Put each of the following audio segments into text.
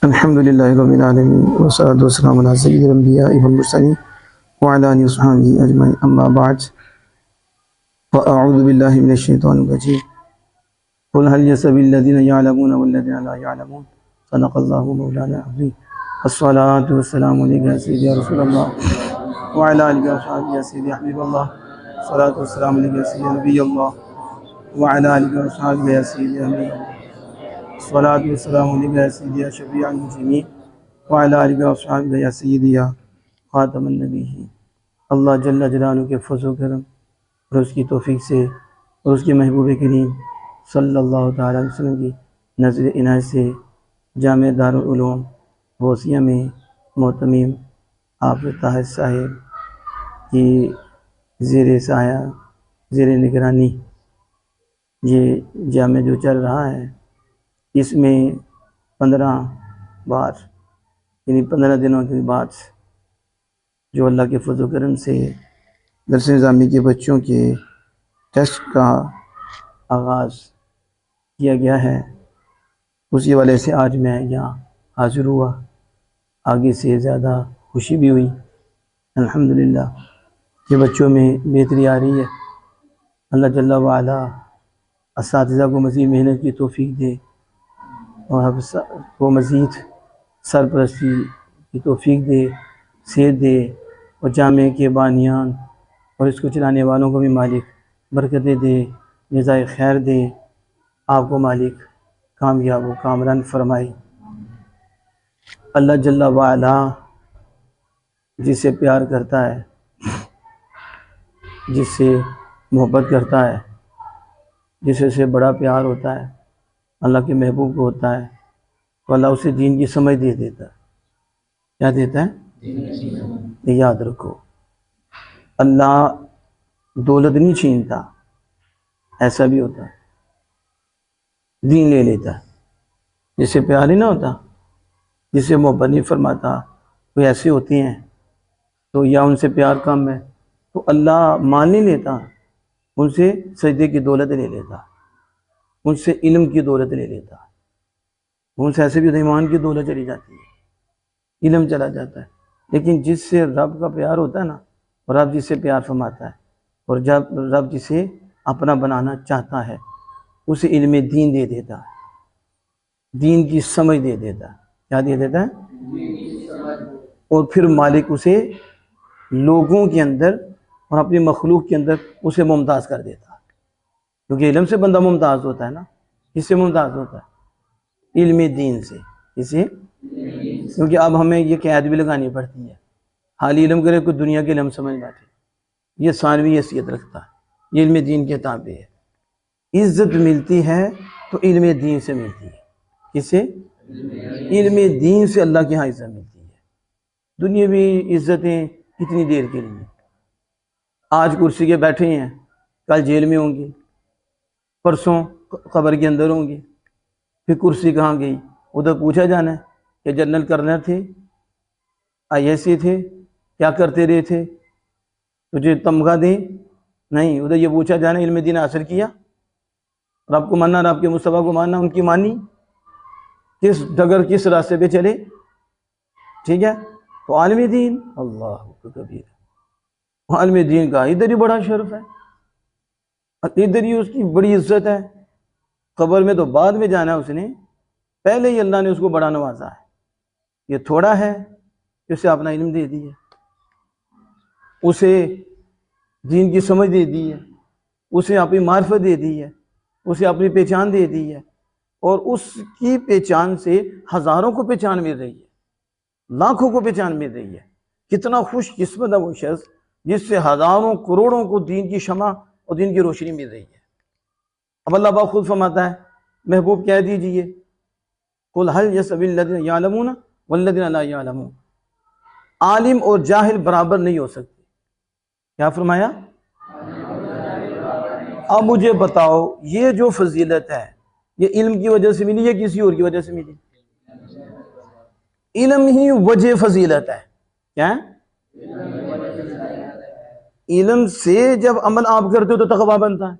अल्हम्दुलिल्लाहि रब्बिल आलमीन वस्सलातु वस्सलामु अला सय्यिदिल अंबिया'i वल मुरसलीन व अला आलिहि वस्हबिहि अजमईन अम्मा बअद फ़अऊज़ु बिल्लाहि मिनश शैतानिर रजीम क़ुल हल यस्तविल लज़ीना यअलमून वल लज़ीना ला यअलमून सदक़ल्लाहु मौलाना अज़ीम अस्सलातु वस्सलामु अलैका सय्यिदी या रसूलल्लाह व अला आलिहि वस्हबिहि या सय्यिदी या हबीबल्लाह सलातु वस्सलामु अलैका सय्यिदी नबियल्लाह व अला आलिहि वस्हबिहि या सय्यिदी या हबीबल्लाह सलातु वस्सलामु अलैका या सय्यिदी या शफ़ीअल मुज़निबीन व अला आलिहि वस्हबिहि या सय्यिदी या ख़ातमन नबिय्यीन। अल्लाह जल्ल जलालहू के फ़ज़्ल व करम और उसकी तौफ़ीक़ से और उसके महबूब करीम सल्लल्लाहु तआला अलैहि वसल्लम की नज़र इनायत से जामे दारुल उलूम गौसिया में मोहतमीम हाफ़िज़ ताहिर साहिब की ज़ेर साया ज़ेर निगरानी ये जामे जो चल रहा है, इसमें 15 बार यानी 15 दिनों के बाद जो अल्लाह के फ़ज़्ल व करम से दरस निज़ामी के बच्चों के टेस्ट का आगाज़ किया गया है, उसी वाले से आज मैं यहाँ हाज़िर हुआ। आगे से ज़्यादा खुशी भी हुई अल्हम्दुलिल्लाह कि बच्चों में बेहतरी आ रही है। अल्लाह जल्ल व अला असातिज़ा को मज़ीद मेहनत की तौफ़ीक़ दे और को मज़ीद सरपरस्ती की तौफ़ीक़ दे, सेहत दे और जामे के बानियान और इसको चलाने वालों को भी मालिक बरकतें दे, जज़ाए खैर दे। आपको मालिक कामयाब व कामरान फरमाए। अल्लाह जल्ल व अला जिससे प्यार करता है, जिससे मोहब्बत करता है, जिससे बड़ा प्यार होता है, अल्लाह के महबूब को होता है, तो अल्लाह उसे दीन की समझ दे देता है। क्या देता है? याद रखो, अल्लाह दौलत नहीं छीनता, ऐसा भी होता है, दीन ले लेता है। जिससे प्यार ही ना होता, जिससे मोहब्बत नहीं फरमाता, कोई ऐसे होते हैं तो या उनसे प्यार कम है तो अल्लाह मान नहीं लेता, उनसे सजदे की दौलत ले लेता, उनसे इल्म की दौलत ले लेता, उनसे ऐसे भी ईमान की दौलत चली जाती है, इल्म चला जाता है। लेकिन जिससे रब का प्यार होता है ना, और रब जिससे प्यार फरमाता है और जब रब जिसे अपना बनाना चाहता है, उसे इल्म दीन दे देता है, दीन की समझ दे देता है। क्या दे देता है? और फिर मालिक उसे लोगों के अंदर और अपनी मखलूक के अंदर उसे मुमताज़ कर देता है। क्योंकि इल्म से बंदा मुमताज़ होता है ना, किससे मुमताज़ होता है? इल्म दीन से। इसे क्योंकि अब हमें ये कैद भी लगानी पड़ती है, हाली इल्म करे कोई दुनिया के इल्म समझ बैठे, ये सानवी हैसियत रखता है, ये इल्म दीन के ताबे है। इज़्ज़त मिलती है तो इल्म दीन से मिलती है। किससे? इल्म दीन से अल्लाह की यहाँ इज़्ज़त मिलती है। दुनियावी इज़्ज़तें कितनी देर के लिए, आज कुर्सी के बैठे हैं, कल जेल में होंगे, परसों कब्र के अंदर होंगे, फिर कुर्सी कहाँ गई, उधर पूछा जाना है कि जनरल कर्नल थे, IAS थे, क्या करते रहे थे, तुझे तमगा दें? नहीं, उधर ये पूछा जाना इल्म दीन हासिल किया, रब को मानना, रब के मुस्तफ़ा को मानना, उनकी मानी, किस डगर किस रास्ते पे चले। ठीक है, तो आलिम दीन अल्लाह कबीर, आलिम दीन का इधर ही बड़ा शर्फ है, इधर ही उसकी बड़ी इज्जत है। कब्र में तो बाद में जाना है उसने, पहले ही अल्लाह ने उसको बड़ा नवाजा है। ये थोड़ा है, उसे अपना इल्म दे दिया, उसे दीन की समझ दे दी है, उसे अपनी मार्फत दे दी है, उसे अपनी पहचान दे दी है, और उसकी पहचान से हज़ारों को पहचान मिल रही है, लाखों को पहचान मिल रही है। कितना खुश किस्मत है वो शख्स जिससे हज़ारों करोड़ों को दीन की शमा और दीन की रोशनी मिल रही है। अब अल्लाह पाक खुद फरमाता है, महबूब कह दीजिए, कुल हल यस्तविल लज़ीना यअलमून वल लज़ीना ला यअलमून, आलिम और जाहिल बराबर नहीं हो सकते। क्या फरमाया? अब मुझे बताओ, ये जो फजीलत है, ये इल्म की वजह से मिली या किसी और की वजह से मिली? इल्म ही वजह फजीलत है। क्या? इल्म से जब अमल आप करते हो तो तकवा बनता है,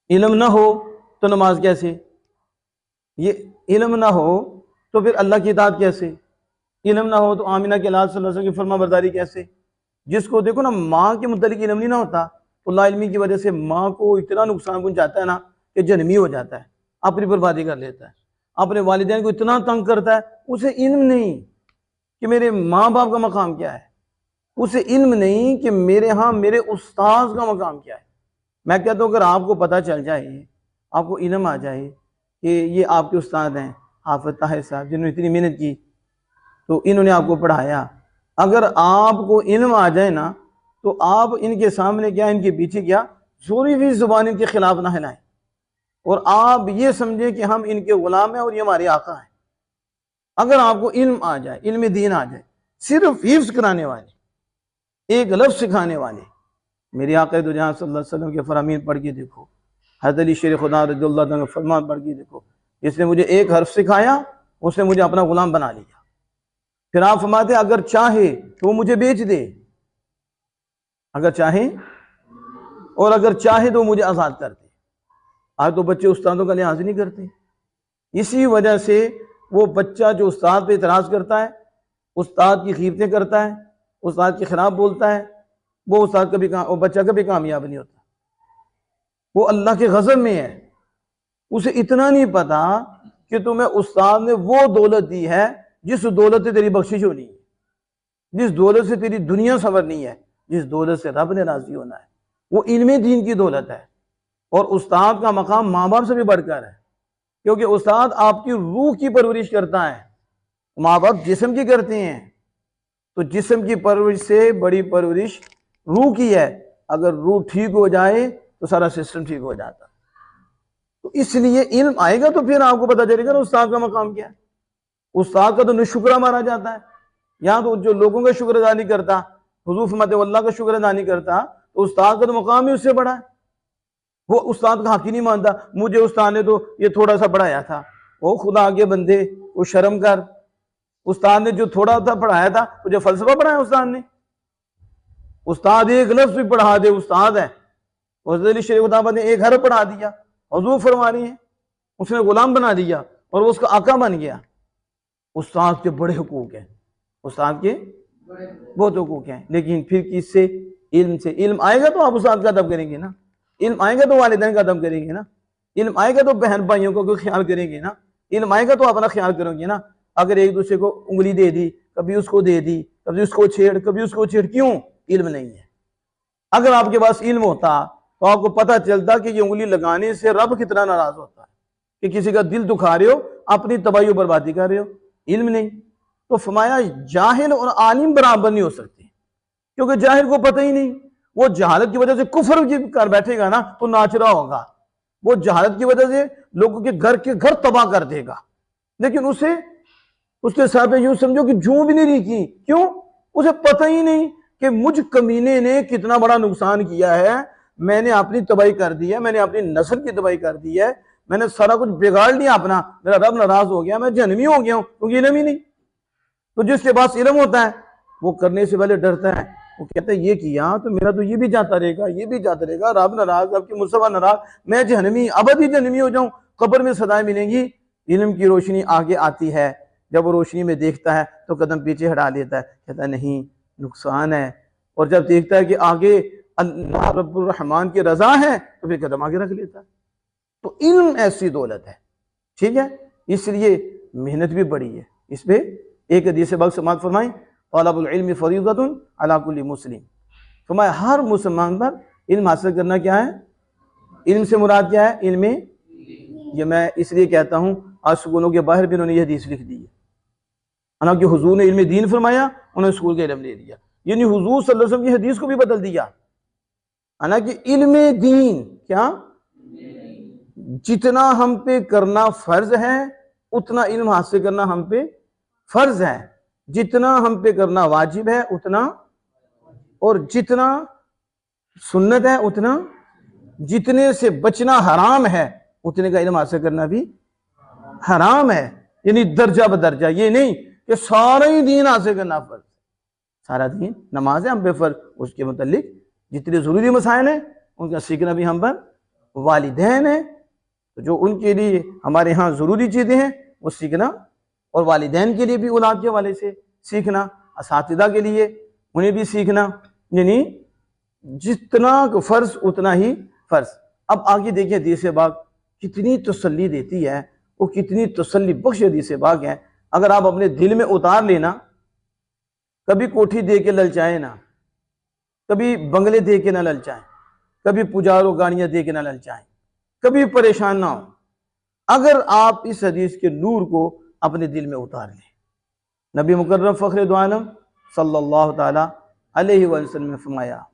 इल्म ना हो तो नमाज कैसे? ये इल्म ना हो तो फिर अल्लाह की इताअत कैसे? इल्म ना हो तो आमिना के लाल सल्लल्लाहु अलैहि वसल्लम की फरमा बरदारी कैसे? जिसको देखो ना माँ के मुतल्लिक इल्म नहीं ना होता तो लाइल्मी की वजह से माँ को इतना नुकसान पहुंचाता है ना कि जन्मी हो जाता है, अपनी बर्बादी कर लेता है, अपने वालिदैन को इतना तंग करता है। उसे इल्म नहीं कि मेरे माँ बाप का मकाम क्या है, उसे इल्म नहीं कि मेरे यहाँ मेरे उस्ताद का मकाम क्या है। मैं कहता हूँ अगर आपको पता चल जाए, आपको इल्म आ जाए कि ये आपके उस्ताद हैं हाफिज ताहिर साहब जिन्होंने इतनी मेहनत की, तो इन्होंने आपको पढ़ाया, अगर आपको इल्म आ जाए ना तो आप इनके सामने क्या इनके पीछे क्या जोरी भी जुबान इनके खिलाफ ना हिलाएं और आप ये समझें कि हम इनके गुलाम हैं और ये हमारे आका हैं। अगर आपको इल्म आ जाए, इल्म दीन आ जाए, सिर्फ हिफ्ज कराने वाले, एक लफ्ज सिखाने वाले, मेरे आका दो जहां सल्लल्लाहु अलैहि वसल्लम के फरामीन पढ़ के देखो, हज़रत अली शेर खुदा रज़ियल्लाहु अन्हु के फरमान पढ़ के देखो, इसने मुझे एक हर्फ सिखाया, उसने मुझे अपना गुलाम बना लिया। फिर आप फरमाते अगर चाहे तो वो मुझे बेच दे, अगर चाहे, और अगर चाहे तो मुझे आज़ाद कर दे। आज तो बच्चे उस्तादों का लिहाज नहीं करते, इसी वजह से वो बच्चा जो उस्ताद पे इतराज़ करता है, उस्ताद की खीरतें करता है, उस्ताद के खिलाफ बोलता है, वो उस्ताद कभी वो बच्चा कभी कामयाब नहीं होता, वो अल्लाह के गज़ब में है। उसे इतना नहीं पता कि तुम्हें उस्ताद ने वो दौलत दी है जिस दौलत से तेरी बख्शिश होनी है, जिस दौलत से तेरी दुनिया संवरनी है, जिस दौलत से रब ने राजी होना है, वो इल्म दीन की दौलत है। और उस्ताद का मकाम माँ बाप से भी बढ़कर है, क्योंकि उस्ताद आपकी रूह की परवरिश करता है, माँ बाप जिस्म की करते हैं, तो जिस्म की परवरिश से बड़ी परवरिश रूह की है। अगर रूह ठीक हो जाए तो सारा सिस्टम ठीक हो जाता। तो इसलिए इल्म आएगा तो फिर आपको पता चलेगा ना उस्ताद का मकाम क्या है। उस्ताद का तो निशुक्रा मारा जाता है, यहाँ तो जो लोगों का शुक्र अदा नहीं करता, हुजूर फरमाते अल्लाह का शुक्र अदा नहीं करता, तो उस्ताद का तो मकाम ही उससे बड़ा है। वो उस्ताद का हक ही नहीं मानता, मुझे उस्ताद ने तो ये थोड़ा सा पढ़ाया था। वो खुदा के बंदे, वो शर्म कर, उस्ताद ने जो थोड़ा सा पढ़ाया था तुझे फलसफा पढ़ाया उस्ताद ने? उस्ताद एक लफ्ज भी पढ़ा दे उस्ताद है। हज़रत अली शेर खुदा ने एक हरफ पढ़ा दिया, हुजूर फरमा रही है, उसने गुलाम बना दिया और वो उसका आका बन गया। उस्ताद के बड़े हुकूक हैं, उस्ताद के बहुत हुकूक हैं, लेकिन फिर किससे? इल्म से। इल्म आएगा तो आप उस्ताद का अदब करेंगे ना, इल्म आएगा तो वालिदैन का अदब करेंगे ना, इल्म आएगा तो बहन भाइयों को ख्याल करेंगे ना, इल्म आएगा तो अपना ख्याल करोगे ना। अगर एक दूसरे को उंगली दे दी, कभी उसको दे दी, कभी उसको छेड़, कभी उसको छेड़, क्यों? इल्म नहीं है। अगर आपके पास इल्म होता तो आपको पता चलता कि ये उंगली लगाने से रब कितना नाराज होता है, कि किसी का दिल दुखा रहे हो, अपनी तबाही बर्बादी कर रहे हो। इल्म नहीं तो फरमाया जाहिल और आलिम बराबर नहीं हो सकते, क्योंकि जाहिल को पता ही नहीं, वो जहालत की वजह से कुफर कर बैठेगा ना तो नाच रहा होगा, वो जहालत की वजह से लोगों के घर तबाह कर देगा, लेकिन उसे उसके साथ यूं समझो कि जूं भी नहीं रही की। क्यों? उसे पता ही नहीं कि मुझ कमीने ने कितना बड़ा नुकसान किया है, मैंने अपनी तबाही कर दी है, मैंने अपनी नस्ल की तबाही कर दी है, मैंने सारा कुछ बिगाड़ लिया अपना, मेरा रब नाराज हो गया, मैं जहन्नमी हो गया हूं, क्योंकि इल्म ही नहीं। तो जिसके पास इल्म होता है वो करने से पहले डरता है, वो कहता है ये किया तो मेरा तो ये भी जाता रहेगा, ये भी जाता रहेगा, रब नाराज, आपकी मुस्तफा नाराज, मैं जहन्नमी, अबदी जहन्नमी हो जाऊं, कब्र में सदाएं मिलेंगी। इल्म की रोशनी आगे आती है, जब वो रोशनी में देखता है तो कदम पीछे हटा लेता है, कहता है नहीं नुकसान है, और जब देखता है कि आगे अल्लाह रब्बुल रहमान की रजा है तो फिर कदम आगे रख लेता है। तो इल्म ऐसी दौलत है, ठीक है, इसलिए मेहनत भी बड़ी है इस पे। एक हदीस से समाअत फरमाई, तलबुल इल्मी फरीज़तुन अला कुल्ली मुस्लिम, फरमाया हर मुसलमान पर इल्म हासिल करना क्या है? इल्म से मुराद क्या है? इल्म, ये मैं इसलिए कहता हूँ आज स्कूलों के बाहर भी उन्होंने ये हदीस लिख दी है, हालांकि हुजूर ने इल्म दीन फरमाया, उन्होंने स्कूल का इल्म ले लिया, यानी हुजूर सल्लल्लाहु अलैहि वसल्लम की हदीस को भी बदल दिया। हालांकि इल्म दीन क्या, जितना हम पे करना फर्ज है उतना इल्म हासिल करना हम पे फर्ज है, जितना हम पे करना वाजिब है उतना, और जितना सुन्नत है उतना, जितने से बचना हराम है उतने का इल्म हासिल करना भी हराम है, यानी दर्जा बदर्जा। ये नहीं कि सारा ही दीन हासिल करना फर्ज, सारा दीन, नमाज है हम पे फर्ज, उसके मुतालिक जितने जरूरी मसाइल हैं उनका सीखना भी हम पर वालिदैन है, तो जो उनके लिए हमारे यहाँ जरूरी चीजें हैं वो सीखना और वालिदैन के लिए भी औलाद के हवाले से सीखना, असातिज़ा के लिए उन्हें भी सीखना, यानी जितना फ़र्ज उतना ही फ़र्ज। अब आगे देखिए हदीस पाक कितनी तसल्ली देती है, वो कितनी तसल्ली बख्श हदीस पाक है। अगर आप अपने दिल में उतार लेना, कभी कोठी दे के ललचाए ना, कभी बंगले दे के ना ललचाए, कभी पुजारों गाड़ियां दे के ना ललचाए, कभी परेशान ना हो, अगर आप इस हदीस के नूर को अपने दिल में उतार लें। नबी मुकर्रम फ़ख्र दो आलम सल्लल्लाहु ताला अलैहि वसल्लम ने फरमाया,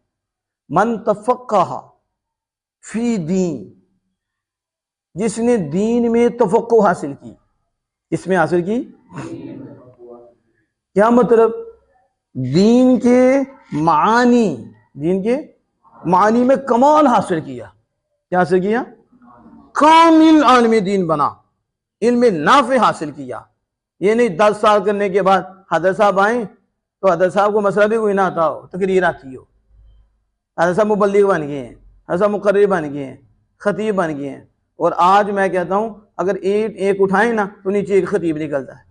मन तफ़क्क़ह फ़ी दीन, जिसने दीन में तफ़क्क़ु हासिल की, इसमें हासिल की, क्या मतलब, दीन के मानी में कमाल हासिल किया। क्या हासिल किया? कामिल आलमी दीन बना, इल्म नाफ़े हासिल किया। ये नहीं 10 साल करने के बाद हदर साहब आए तो हदर साहब को मसला भी कोई ना आता हो, तकरीर आती हो, हदर साहब मुबल्लिग बन गए हैं, हदर साहब मुकर्रिर बन गए हैं, खतीब बन गए हैं। और आज मैं कहता हूँ अगर एक उठाएं ना तो नीचे एक खतीब निकलता है,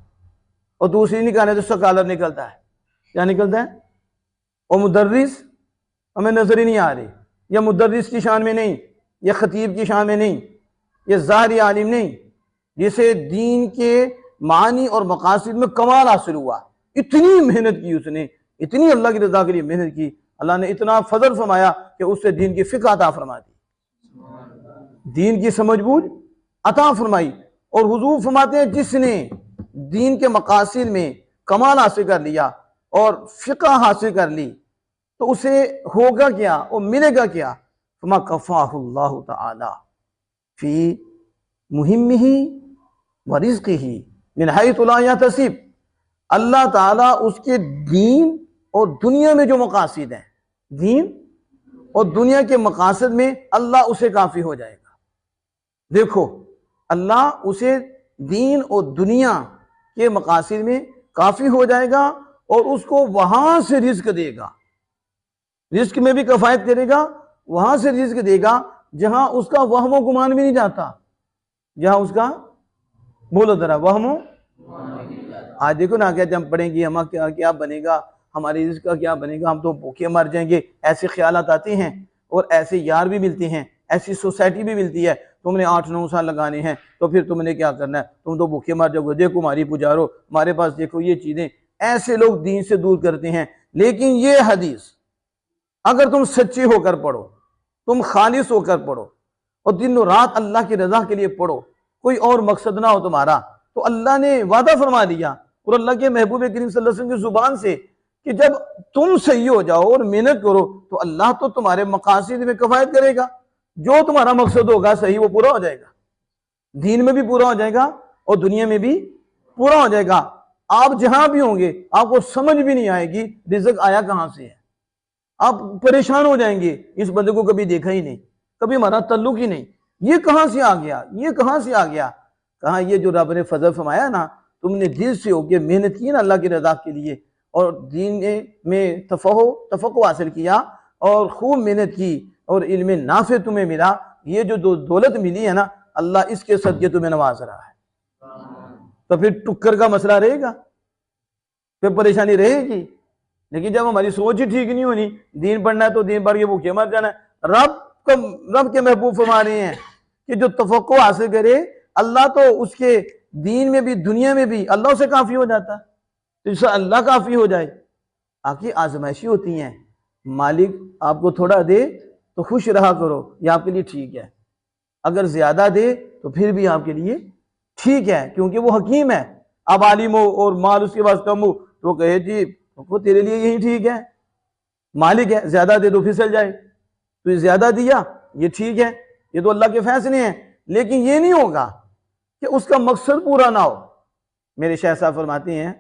और दूसरी निकाले तो स्कॉलर निकलता है। क्या निकलता है? और मुदर्रिस हमें नजर ही नहीं आ रही, या मुदर्रिस की शान में नहीं, या खतीब की शान में नहीं, या ज़ाहिरी आलिम नहीं, जिसे दीन के मानी और मकासिद में कमाल हासिल हुआ। इतनी मेहनत की उसने, इतनी अल्लाह की रज़ा के लिए मेहनत की, अल्लाह ने इतना फजल फरमाया कि उससे दीन की फ़िक़्ह अता फरमा दी, दीन की समझबूझ अता फरमाई। और हुजूर फरमाते हैं जिसने दीन के मकासिद में कमाल हासिल कर लिया और फ़िक़्ह हासिल कर ली तो उसे होगा क्या और मिलेगा क्या? फमा कफ़ाहुल्लाहु तआला फ़ी मुहिम्मिही व रिज़्क़िही मिन हैथु ला यहतसिब। अल्लाह ताला उसके दीन और दुनिया में जो मकासिद हैं, दीन और दुनिया के मकासद में अल्लाह उसे काफ़ी हो जाएगा। देखो, अल्लाह उसे दीन और दुनिया के मकासद में काफ़ी हो जाएगा और उसको वहाँ से रिज़्क देगा, रिज़्क में भी कफ़ायत करेगा, वहाँ से रिज़्क देगा जहाँ उसका वहम गुमान भी नहीं जाता, जहाँ उसका, बोलो जरा, वहम। आज देखो ना, कहते हम पढ़ेंगे हम क्या बनेगा, हमारे रिज़्क का क्या बनेगा, हम तो भूखे मर जाएंगे, ऐसे ख्यालात आते हैं। और ऐसे यार भी मिलते हैं, ऐसी सोसाइटी भी मिलती है, तुमने 8-9 साल लगाने हैं तो फिर तुमने क्या करना है, तुम तो भूखे मर जाओगे, देखो हमारी पुजारो, हमारे पास देखो ये चीज़ें। ऐसे लोग दीन से दूर करते हैं। लेकिन ये हदीस अगर तुम सच्चे होकर पढ़ो, तुम खालिस होकर पढ़ो और दिन और रात अल्लाह की रज़ा के लिए पढ़ो, कोई और मकसद ना हो तुम्हारा, तो अल्लाह ने वादा फरमा दिया और अल्लाह के महबूब करीम सल्लल्लाहु अलैहि वसल्लम की जुबान से कि जब तुम सही हो जाओ और मेहनत करो तो अल्लाह तो तुम्हारे मकासिद में कफ़ायत करेगा। जो तुम्हारा मकसद होगा सही, वो पूरा हो जाएगा, दीन में भी पूरा हो जाएगा और दुनिया में भी पूरा हो जाएगा। आप जहां भी होंगे आपको समझ भी नहीं आएगी रिज़्क आया कहां से है, आप परेशान हो जाएंगे, इस बंदे को कभी देखा ही नहीं, कभी हमारा ताल्लुक ही नहीं, ये कहां से आ गया, ये कहां से आ गया। कहा ये जो रब ने फजल फरमाया ना, तुमने दिल से होके मेहनत की ना अल्लाह की रज़ा के लिए और दीन में तफ़क्कुह हासिल किया और खूब मेहनत की और इल्म नाफ़े तुम्हें मिला, ये जो दौलत मिली है ना, अल्लाह इसके सदके तुम्हें नवाज रहा है। तो फिर टुक्कर का मसला रहेगा, फिर परेशानी रहेगी। लेकिन जब हमारी सोच ही ठीक नहीं होनी, दीन पढ़ना है तो दीन पढ़ के भूखे मर जाना है। रब के महबूब फरमा रहे हैं कि जो तफ़क्कुह हासिल करे अल्लाह तो उसके दीन में भी दुनिया में भी अल्लाह से काफ़ी हो जाता है। तो इससे अल्लाह काफ़ी हो जाए। आखिर आजमाइशी होती हैं, मालिक आपको थोड़ा दे तो खुश रहा करो, ये आपके लिए ठीक है, अगर ज़्यादा दे तो फिर भी आपके लिए ठीक है, क्योंकि वो हकीम है। अब आलिम हो और माल उसके पास कम हो तो कहे जी वो तेरे लिए यही ठीक है, मालिक है, ज़्यादा दे दो फिसल जाए, तो ज़्यादा दिया ये ठीक है, ये तो अल्लाह के फैसले हैं। लेकिन ये नहीं होगा कि उसका मकसद पूरा ना हो। मेरे शाह साहब फरमाते हैं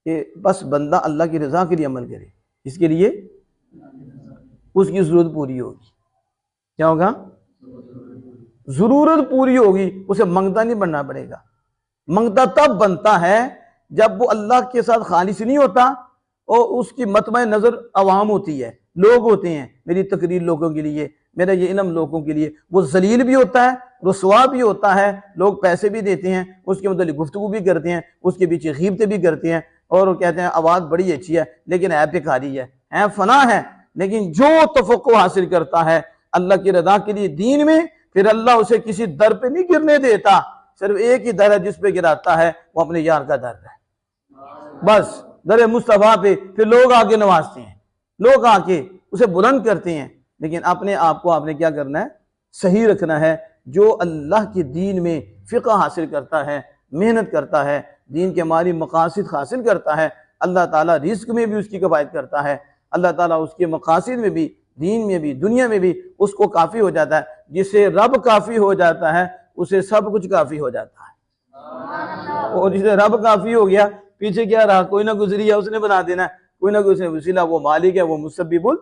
कि बस बंदा अल्लाह की रज़ा के लिए अमल करे, इसके लिए उसकी ज़रूरत पूरी होगी। क्या होगा? ज़रूरत पूरी होगी, उसे मंगता नहीं बनना पड़ेगा। मंगता तब बनता है जब वो अल्लाह के साथ खालिस नहीं होता और उसकी मतबा नज़र अवाम होती है, लोग होते हैं, मेरी तकरीर लोगों के लिए, मेरा ये इल्म लोगों के लिए, वो जलील भी होता है, रुसवा भी होता है, लोग पैसे भी देते हैं, उसके मतलब गुफ्तगू भी करते हैं, उसके पीछे गीबतें भी करते हैं, और वो कहते हैं आवाज़ बड़ी अच्छी है लेकिन है बेकारी है फना है। लेकिन जो तफक्को हासिल करता है अल्लाह की रजा के लिए दीन में, फिर अल्लाह उसे किसी दर पे नहीं गिरने देता, सिर्फ एक ही दर है जिस पे गिराता है, वो अपने यार का दर है, बस दर मुस्तफा पे। फिर लोग आके नवाजते हैं, लोग आके उसे बुलंद करते हैं, लेकिन अपने आप को आपने क्या करना है, सही रखना है। जो अल्लाह के दीन में फ़िक़्ह हासिल करता है, मेहनत करता है, दीन के माली मकासिद हासिल करता है, अल्लाह ताला रिस्क में भी उसकी किफ़ायत करता है, अल्लाह ताला उसके मकासिद में भी, दीन में भी, दुनिया में भी उसको काफ़ी हो जाता है। जिसे रब काफ़ी हो जाता है उसे सब कुछ काफ़ी हो जाता है। और जिसे रब काफ़ी हो गया, पीछे क्या रहा, कोई ना गुजरिया उसने बना देना, कोई ना कोई वसीला, वो मालिक है, वो मुसब्बिबुल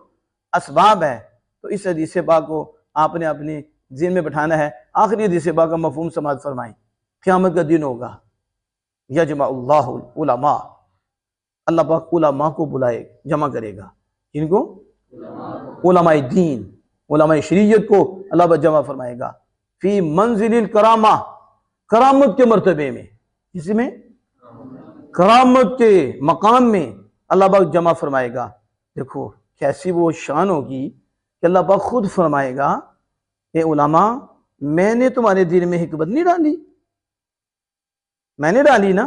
असबाब है। तो इस हदीस पाक को आपने अपने ज़हन में बैठाना है। आखिरी हदीस पाक का मफ़हूम समाज फरमाएं। क़यामत का दिन होगा, यजमउल्लाहुल उलमा, अल्लाह पाक उलमा को बुलाए, जमा करेगा। इनको उलमाए दीन, उलमाए शरीयत को अल्लाह पाक जमा फरमाएगा। फी मंजिलिल करामा, करामत के मर्तबे में, इसमें करामत के मकाम में अल्लाह पाक जमा फरमाएगा। देखो कैसी वो शान होगी कि अल्लाह पाक खुद फरमाएगा, ए उलमा, मैंने तुम्हारे दिल में हिकमत नहीं डाली, मैंने डाली ना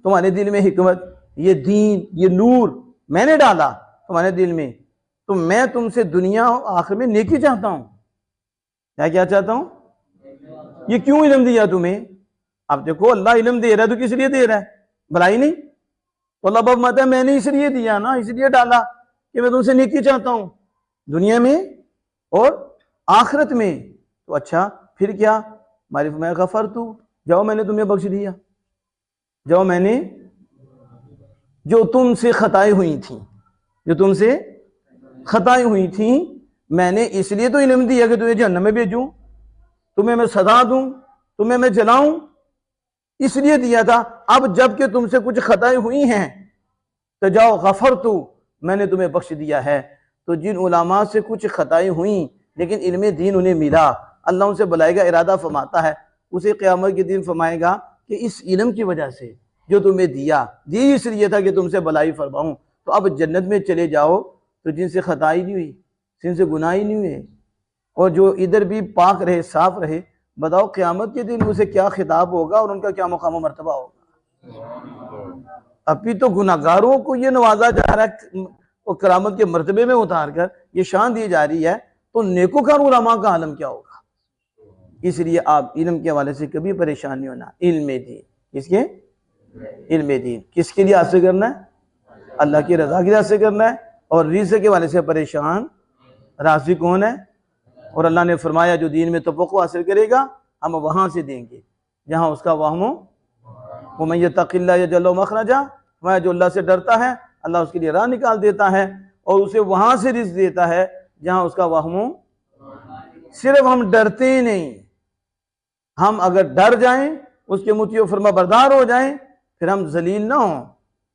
तुम्हारे दिल में हिकमत, ये दीन, ये नूर मैंने डाला तुम्हारे दिल में, तो मैं तुमसे दुनिया और आखिर में नेकी चाहता हूं। क्या चाहता हूं? ये क्यों इल्म दिया तुम्हें? अब देखो अल्लाह इल्म दे रहा है तो किस लिए दे रहा है? भलाई नहीं। तो अल्लाह बाप माता है मैंने इसलिए दिया ना, इसलिए डाला कि मैं तुमसे नेकी चाहता हूं दुनिया में और आखिरत में। तो अच्छा फिर क्या? मारिफ मैं गफर तू, जाओ मैंने तुम्हें बख्श दिया, जाओ मैंने जो तुमसे खताएं हुई थी, जो तुमसे खताएं हुई थी, मैंने इसलिए तो इल्म दिया कि तुम्हें जहन्नम में भेजूं, तुम्हें मैं सजा दूं, तुम्हें मैं जलाऊं, इसलिए दिया था। अब जबकि तुमसे कुछ खताएं हुई हैं तो जाओ गफर तू, मैंने तुम्हें बख्श दिया है। तो जिन उलमा से कुछ खताएं हुई लेकिन इल्म दीन उन्हें मिला, अल्लाह उनसे बुलाएगा, इरादा फरमाता है, उसे क़यामत के दिन फरमाएगा कि इस इल्म की वजह से जो तुम्हें दिया, दी इसलिए था कि तुमसे भलाई फरमाऊं, तो अब जन्नत में चले जाओ। तो जिनसे खताई नहीं हुई, जिनसे गुनाह ही नहीं हुए, और जो इधर भी पाक रहे, साफ रहे, बताओ क़यामत के दिन उसे क्या खिताब होगा और उनका क्या मकाम मर्तबा होगा। अभी तो गुनाहगारों को ये नवाजा जा रहा है और करामत के मर्तबे में उतार कर ये शान दी जा रही है, तो नेकोकार उलमा का आलम क्या होगा। इसलिए आप इल्म के हवाले से कभी परेशान नहीं होना। इल्म दीन, किसके? इल्म दीन किसके लिए हासिल करना है? अल्लाह की रजा के लिए हासिल करना है। और रिज़्क़ के हवाले से परेशान राज़ी कौन है? और अल्लाह ने फरमाया जो दीन में तवक्को हासिल करेगा हम वहाँ से देंगे जहाँ उसका वहम हो। वमन यत्तक़िल्लाह यजअल लहू मख़रजा, वह जो अल्लाह से डरता है अल्लाह उसके लिए राह निकाल देता है और उसे वहाँ से रिज़्क़ देता है जहाँ उसका वहम हो। सिर्फ हम डरते नहीं, हम अगर डर जाएं, उसके मुतियो फरमा बरदार हो जाएं, फिर हम जलील ना हों,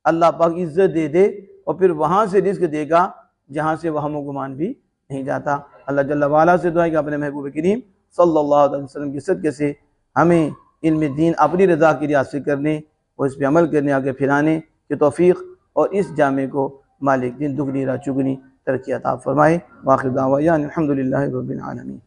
अल्लाह पाक इज्जत दे दे और फिर वहाँ से रिज़्क़ देगा जहाँ से वहम गुमान भी नहीं जाता। अल्लाह जल्ला वाला से दुआ है कि अपने महबूब करीम सल्लल्लाहु अलैहि वसल्लम की सदक़े से हमें इल्म दीन अपनी रज़ा के लिए हासिल करने और इस पर अमल करने, आगे फिराने की तौफ़ीक़ और इस जामे को मालिक दिन दुगनी रा चुगनी तरक्की अता फरमाए। वाखिर दावा अल्हम्दुलिल्लाहि रब्बिल आलमीन।